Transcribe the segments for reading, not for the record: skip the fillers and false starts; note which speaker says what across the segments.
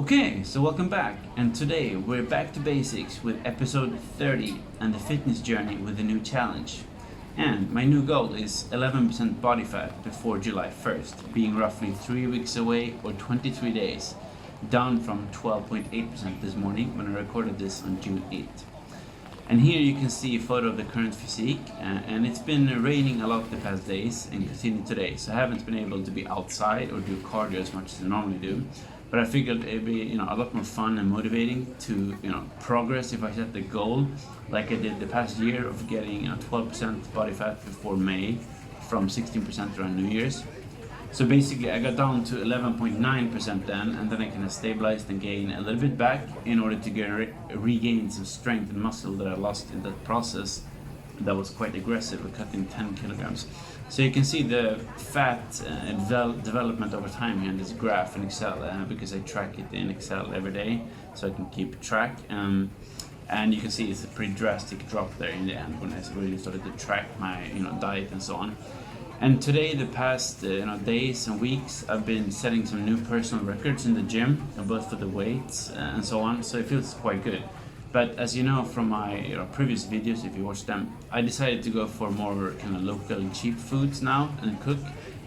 Speaker 1: Okay, so welcome back, and today we're back to basics with episode 30 and the fitness journey with a new challenge. And my new goal is 11% body fat before July 1st, being roughly 3 weeks away or 23 days, down from 12.8% this morning when I recorded this on June 8th. And here you can see a photo of the current physique, and it's been raining a lot the past days and continued today, so I haven't been able to be outside or do cardio as much as I normally do. But I figured it'd be a lot more fun and motivating to progress if I set the goal like I did the past year of getting 12% body fat before May from 16% around New Year's. So basically I got down to 11.9% then, and then I kind of stabilized and gained a little bit back in order to regain some strength and muscle that I lost in that process. That was quite aggressive with cutting 10 kilograms. So you can see the fat development over time here in this graph in Excel, because I track it in Excel every day so I can keep track. And you can see it's a pretty drastic drop there in the end when I really started to track my diet and so on. And today, the past days and weeks, I've been setting some new personal records in the gym, both for the weights and so on. So it feels quite good. But as you know from my previous videos, if you watched them, I decided to go for more kind of local and cheap foods now and cook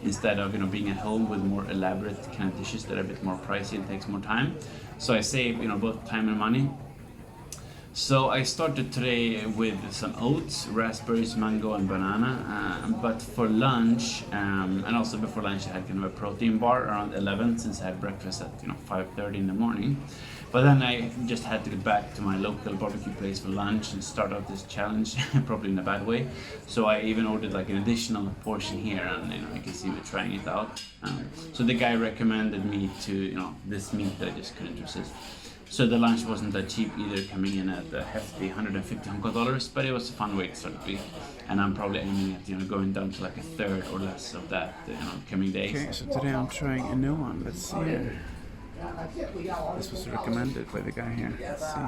Speaker 1: instead of being at home with more elaborate kind of dishes that are a bit more pricey and takes more time. So I save both time and money. So I started today with some oats, raspberries, mango and banana, but for lunch and also before lunch I had kind of a protein bar around 11 since I had breakfast at 5:30 in the morning. But then I just had to get back to my local barbecue place for lunch and start out this challenge, probably in a bad way. So I even ordered like an additional portion here, and I can see me trying it out. So the guy recommended me to this meat that I just couldn't resist. So the lunch wasn't that cheap either, coming in at a hefty $150, but it was a fun way to start the week. And I'm probably aiming at going down to like a third or less of that coming days.
Speaker 2: Okay, so today I'm trying a new one. Let's see here. This was recommended by the guy here. Let's see.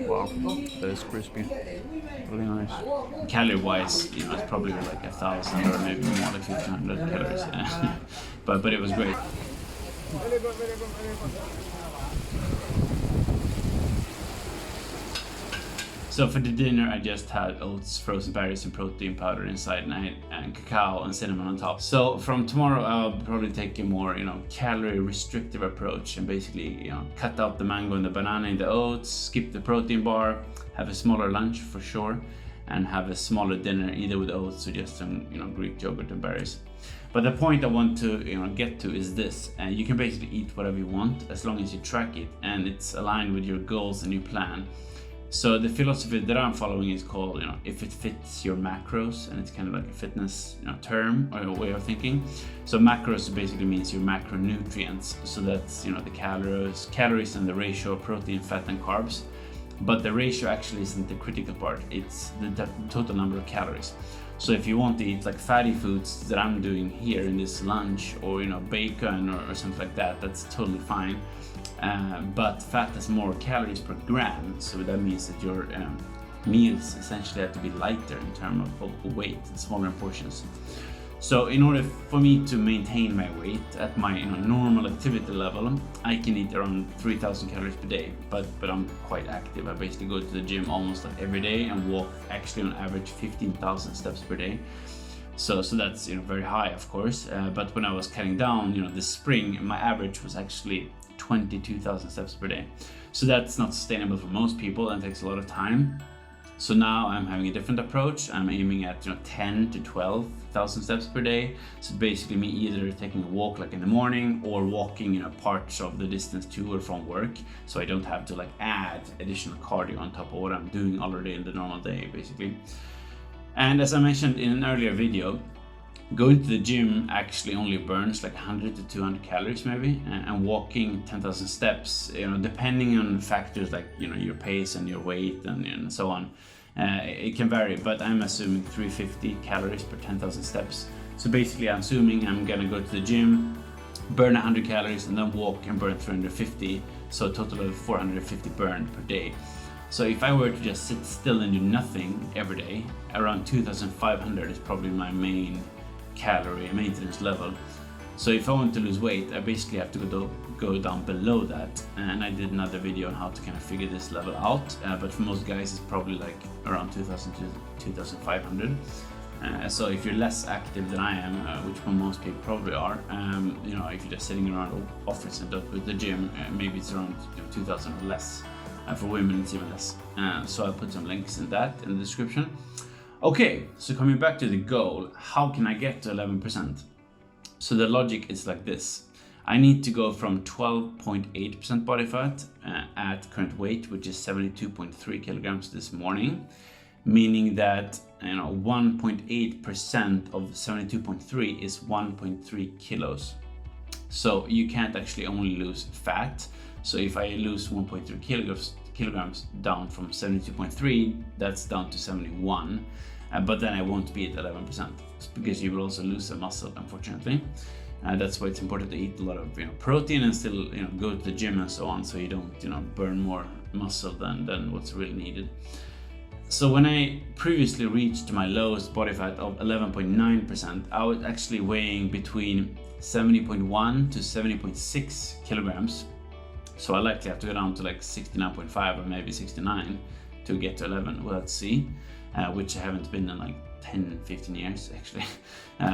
Speaker 2: Wow, that is crispy. Really nice.
Speaker 1: Calorie-wise, it's probably like 1,000 or maybe more, like 1,500 calories. Yeah. but it was great. So for the dinner, I just had oats, frozen berries, and protein powder inside, and cacao and cinnamon on top. So from tomorrow, I'll probably take a more, calorie restrictive approach and basically, cut out the mango and the banana in the oats, skip the protein bar, have a smaller lunch for sure, and have a smaller dinner either with oats or just some, Greek yogurt and berries. But the point I want to, get to is this: you can basically eat whatever you want as long as you track it and it's aligned with your goals and your plan. So the philosophy that I'm following is called, if it fits your macros, and it's kind of like a fitness term or a way of thinking. So macros basically means your macronutrients. So that's the calories and the ratio of protein, fat and carbs. But the ratio actually isn't the critical part. It's the total number of calories. So if you want to eat like fatty foods that I'm doing here in this lunch, or bacon or something like that, that's totally fine. But fat has more calories per gram, so that means that your meals essentially have to be lighter in terms of weight and smaller in portions. So in order for me to maintain my weight at my normal activity level, I can eat around 3,000 calories per day, but I'm quite active. I basically go to the gym almost like every day and walk actually on average 15,000 steps per day. So that's very high, of course. But when I was cutting down, this spring, my average was actually 22,000 steps per day. So that's not sustainable for most people and takes a lot of time. So now I'm having a different approach. I'm aiming at 10 to 12,000 steps per day. So basically me either taking a walk like in the morning or walking parts of the distance to or from work, so I don't have to like add additional cardio on top of what I'm doing already in the normal day basically. And as I mentioned in an earlier video, going to the gym actually only burns like 100 to 200 calories maybe, and walking 10,000 steps, depending on factors like your pace and your weight and so on, it can vary, but I'm assuming 350 calories per 10,000 steps. So basically I'm assuming I'm gonna go to the gym, burn 100 calories and then walk and burn 350, so a total of 450 burned per day. So if I were to just sit still and do nothing every day, around 2,500 is probably my main calorie maintenance level. So if I want to lose weight, I basically have to go down below that. And I did another video on how to kind of figure this level out. But for most guys, it's probably like around 2,000 to 2,500. So if you're less active than I am, which most people probably are, you know, if you're just sitting around office and with the gym, maybe it's around 2,000 or less. For women, it's even less. So I'll put some links in that in the description. Okay, so coming back to the goal, how can I get to 11%? So the logic is like this. I need to go from 12.8% body fat at current weight, which is 72.3 kilograms this morning, meaning that 1.8% of 72.3 is 1.3 kilos. So you can't actually only lose fat. So if I lose 1.3 kilograms down from 72.3, that's down to 71. But then I won't be at 11%, because you will also lose some muscle, unfortunately. That's why it's important to eat a lot of protein and still go to the gym and so on, so you don't burn more muscle than what's really needed. So when I previously reached my lowest body fat of 11.9%, I was actually weighing between 70.1 to 70.6 kilograms. So I likely have to go down to like 69.5 or maybe 69 to get to 11. Well, let's see. Which I haven't been in like 10-15 years actually.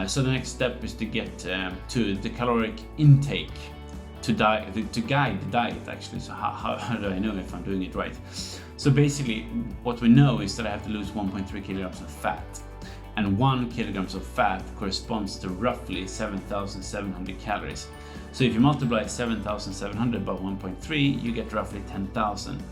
Speaker 1: So the next step is to get to the caloric intake to guide the diet actually. So how do I know if I'm doing it right? So basically what we know is that I have to lose 1.3 kilograms of fat, and 1 kilograms of fat corresponds to roughly 7,700 calories. So if you multiply 7,700 by 1.3, you get roughly 10,000.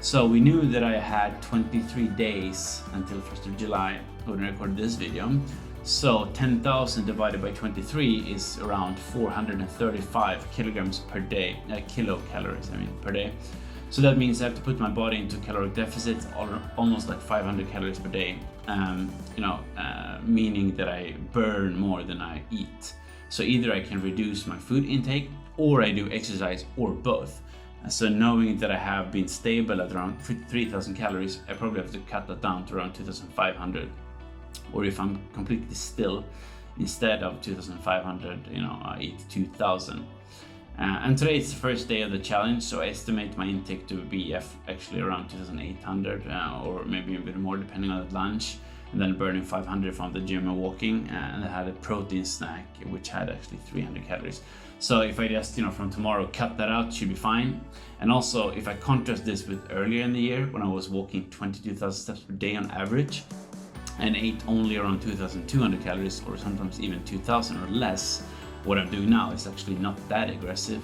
Speaker 1: So we knew that I had 23 days until 1st of July when I recorded this video. So 10,000 divided by 23 is around 435 kilograms per day, kilocalories per day. So that means I have to put my body into caloric deficit, almost like 500 calories per day, meaning that I burn more than I eat. So either I can reduce my food intake, or I do exercise, or both. So knowing that I have been stable at around 3,000 calories, I probably have to cut that down to around 2,500. Or if I'm completely still, instead of 2,500, I eat 2,000. And today it's the first day of the challenge, so I estimate my intake to be actually around 2,800 or maybe a bit more depending on the lunch, and then burning 500 from the gym and walking, and I had a protein snack which had actually 300 calories. So if I just from tomorrow cut that out, should be fine. And also if I contrast this with earlier in the year when I was walking 22,000 steps per day on average and ate only around 2,200 calories or sometimes even 2,000 or less, what I'm doing now is actually not that aggressive,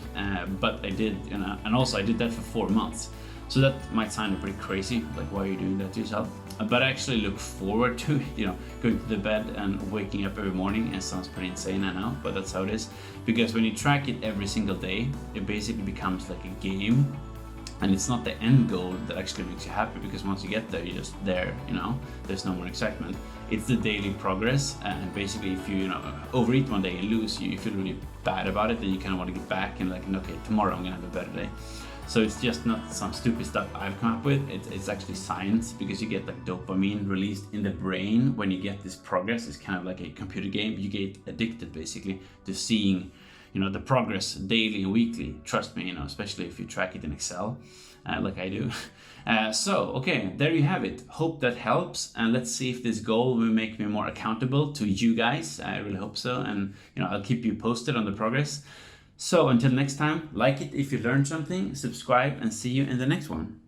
Speaker 1: but I did, and also I did that for 4 months. So that might sound pretty crazy, like why are you doing that to yourself? But I actually look forward to going to the bed and waking up every morning. It sounds pretty insane, I know, but that's how it is. Because when you track it every single day, it basically becomes like a game. And it's not the end goal that actually makes you happy, because once you get there, you're just there, there's no more excitement. It's the daily progress, and basically if you overeat one day and lose, you feel really bad about it, and you kind of want to get back and like, okay, tomorrow I'm gonna have a better day. So it's just not some stupid stuff I've come up with. It's actually science, because you get like dopamine released in the brain when you get this progress. It's kind of like a computer game. You get addicted basically to seeing the progress daily and weekly. Trust me, especially if you track it in Excel, like I do. So, okay, there you have it. Hope that helps, and let's see if this goal will make me more accountable to you guys. I really hope so, and I'll keep you posted on the progress. So until next time, like it if you learned something, subscribe, and see you in the next one.